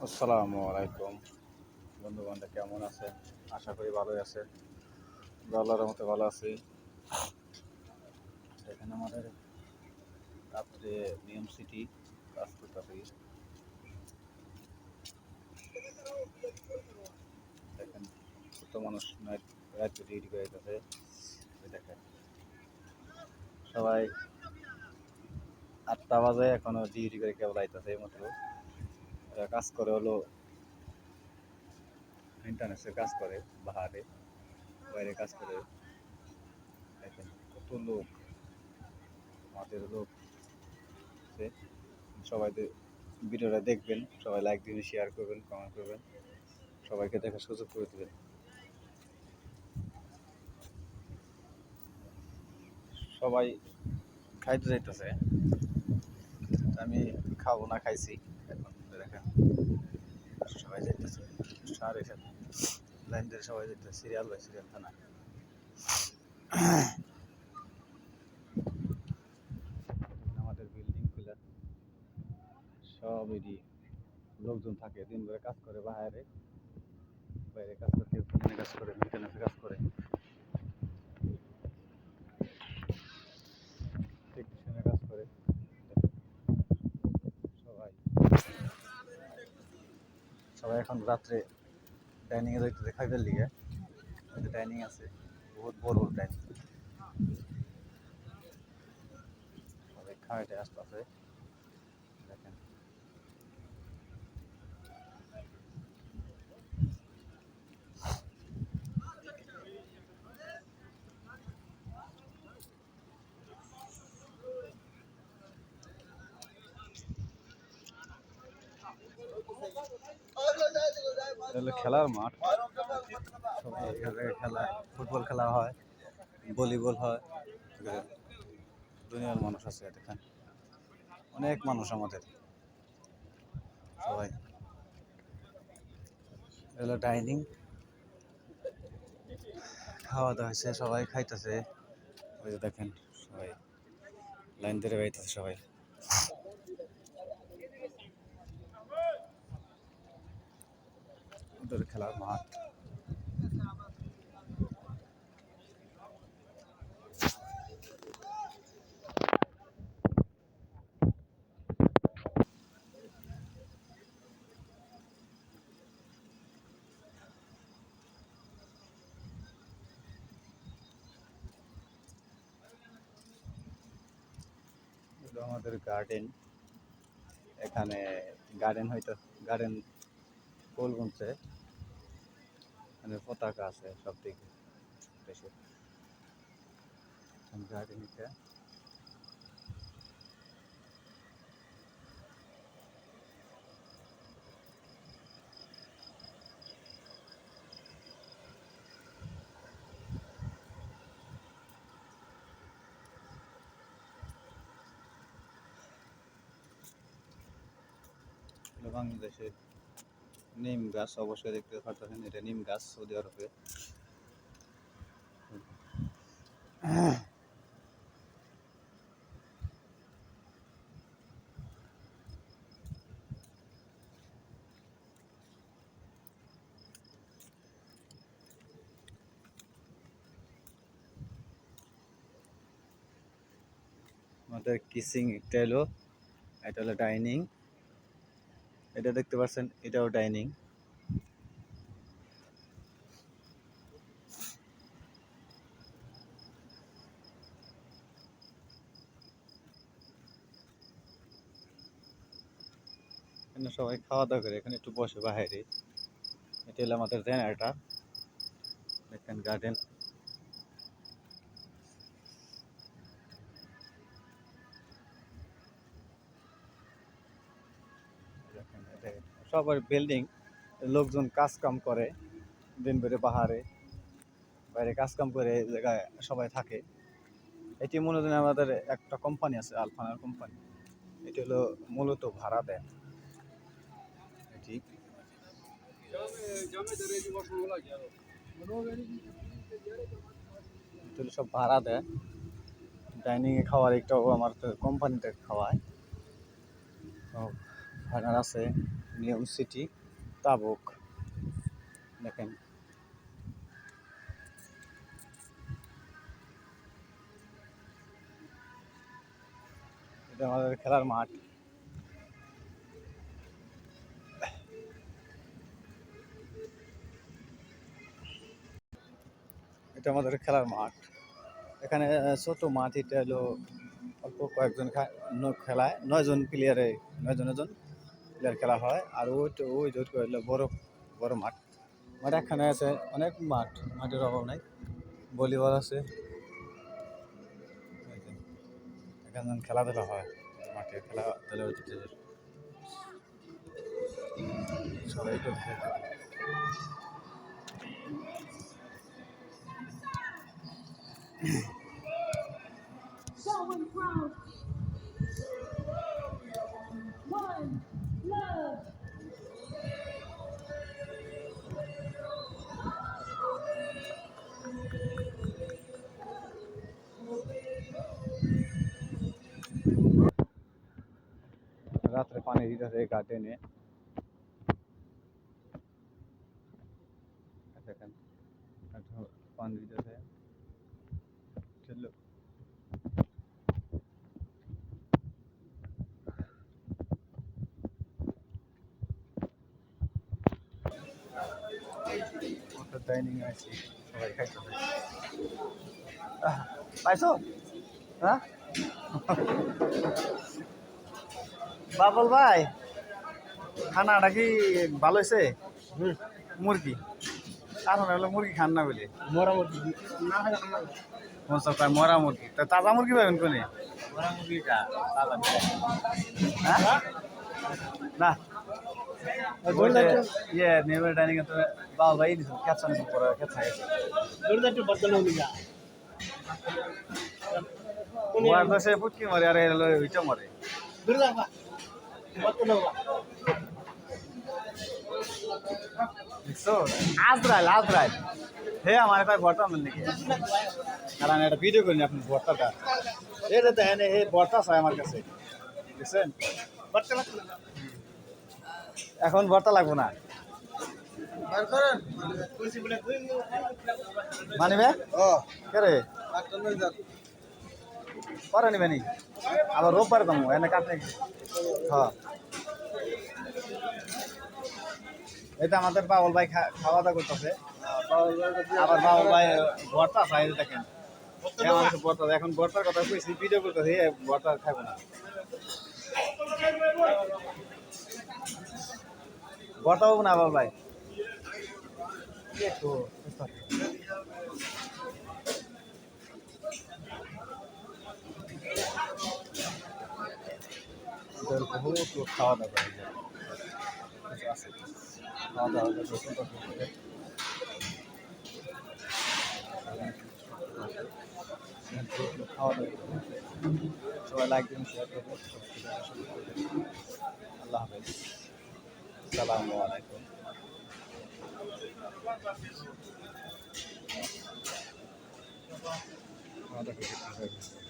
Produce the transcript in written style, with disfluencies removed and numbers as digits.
আসসালামু আলাইকুম বন্ধু বান্ধব, কেমন আছে? আশা করি ভালোই আছে। আল্লাহর রহমতে ভালো আছি। এখানে আমাদের রাত্রে নিয়ম সিটি কাজ করতেছি। দেখেন কত মানুষ রাত্রে ডিউটি করে যেতেছে। দেখেন সবাই 8টা বাজে এখনো ডিউটি করে কেবল আইতেছে। মাত্র কাজ করে হলো মেনটেন্যান্সের কাজ করে, বাহারে বাইরে কাজ করে। দেখেন কত লোক, আমাদের লোক আছে। সবাই ভিডিওটা দেখবেন, সবাই লাইক দিবেন, শেয়ার করবেন, কমেন্ট করবেন, সবাইকে দেখার সুযোগ করে দেবেন। সবাই খাইতে যাইতেছে, আমি খাবো না, খাইছি। এখন দেখেন সবাই যাইতেছে, সাড়ে সাথে লাইন ধরে সবাই যাইতেছে, সিরিয়াল বাই সিরিয়াল থানা। আমাদের বিল্ডিং গুলা সব এডি লোকজন থাকে, দিন ভরে কাজ করে, বাইরে বাইরে কাজ করে, কেউ কাজ করে, মেনটেন্যান্সে কাজ করে, টেকনিশিয়ানের কাজ করে। সবাই সবাই এখন রাত্রে ডাইনিং এ যাইতেছে খাইবার লিগে। ডাইনিং আছে, বহুত বড় বড় ডাইনিং, সবাই খাইতে আসতেছে। দেখেন এটা হলো খেলার মাঠ। সবাই এক জায়গায় খেলা, ফুটবল খেলা হয়, ভলিবল হয়। দুনিয়ার মানুষ আছে, দেখেন অনেক মানুষ আমাদের। সবাই এগুলো ডাইনিং, খাওয়া দাওয়া হয়েছে, সবাই খাইতেছে। ওই যে দেখেন সবাই লাইন ধরে বাইতেছে, সবাই ওদের খেলার মাঠ। এগুলো আমাদের গার্ডেন। এখানে গার্ডেন হয়তো গার্ডেন ফুল গুনছে, মানে পতাকা আছে সব দিকে দেশে। গার্ডেন এটা বাংলাদেশের নিম গাছ, অবশ্যই দেখতে পারতেছেন, এটা নিম গাছ সৌদি আরবে। আমাদের কিচিং একটা এলো, এটা হলো ডাইনিং। এটা দেখতে পাচ্ছেন, এটাও ডাইনিং। এখানে সবাই খাওয়া দাওয়া করে, এখানে একটু বসে বাইরে। এটা হলো আমাদের জেনারেটর। দেখেন গার্ডেন, সবার বিল্ডিং, লোকজন কাজ কাম করে দিন ভরে বাহারে বাইরে কাজ কাম করে, এই জায়গায় সবাই থাকে। এটি মূলত আমাদের একটা কোম্পানি আছে, আলফানার কোম্পানি। এটি হলো মূলত ভাড়া দেয় এটি। এটি হলো সব ভাড়া দেয়। ডাইনিং এ খাওয়ার একটাও আমার কোম্পানিতে খাওয়ায়। ভাড়া আছে, নিয়ম সিটি তাবুক দেখেন। এটা আমাদের খেলার মাঠ। এটা আমাদের খেলার মাঠ। এখানে ছোট মাঠ, এটা হলো অল্প কয়েকজন খেলায়, 9 জন প্লেয়ারে 9 জন প্লেয়ার খেলা হয়। আর ওই যে হলো বড় বড় মাঠ। মাঠ এখানে আছে অনেক মাঠ, মাঠের অভাব নাই। ভলিবল আছে, এই যে এখানে খেলাধুলা হয়, মাঠে খেলাধুলা হচ্ছে সবাই করছে। Going proud. One love. রাত্রে পানি দিতেছে গার্ডেনে, দেখেন পানি দিতেছে। ডাইনিং আছে, সবাই খাইতেছে। পাইছো? হ্যাঁ বাবল ভাই, খানাটা কি ভালো হয়েছে? মুরগি কারণ হলো মুরগি খান না বলে, মরা মুরগি না হয় মরা মুরগি। তা তাজা মুরগি পাবেন কোনে? মরা মুরগিটা তাজা হ্যাঁ না ইয়ে নেভার ডাইনিং এ তো বাবা ভাই দিছিল ক্যাপসা নিছিল, পরে ক্যাপসা গেছে। দূর একটু বদল হয়ে যা ওয়ার তো সে পুটকি মারে আর এলো ওইটা মারে। দূর যা বদল হওয়া দেখছো আজরাইল হে আমার কয় ভর্তা মিল নাকি, কারণ একটা ভিডিও করিনি আপনি ভর্তাটা এটা দেখেন, এই ভর্তা চাই আমার কাছে, বুঝছেন? বদল লাগবে এখন ভর্তা লাগবো না, আর করেন কুরসি বলে দুই মানিবে ও কে রে একটা লই যা পরে নিবে নি, আবার রোববার কমো এনে কাটে। হ্যাঁ এটা আমাদের বাবুল ভাই খাওয়া দাওয়া করতেছে, আবার বাবুল ভাই ভর্তা চাই দেখেন। ভর্তা এখন ভর্তার কথা কইছি, ভিডিও করতেছি, ভর্তা খাবো না। ভর্তা পাবো না বাবুল ভাই, একটু বহুত লোক খাওয়া দাওয়া করে, খাওয়া দাওয়া করে খাওয়া দাওয়া সবাই লাইক দিন, শেয়ার করবেন, আল্লাহ হাফেজ, আসসালামু আলাইকুম। খাওয়া দাওয়া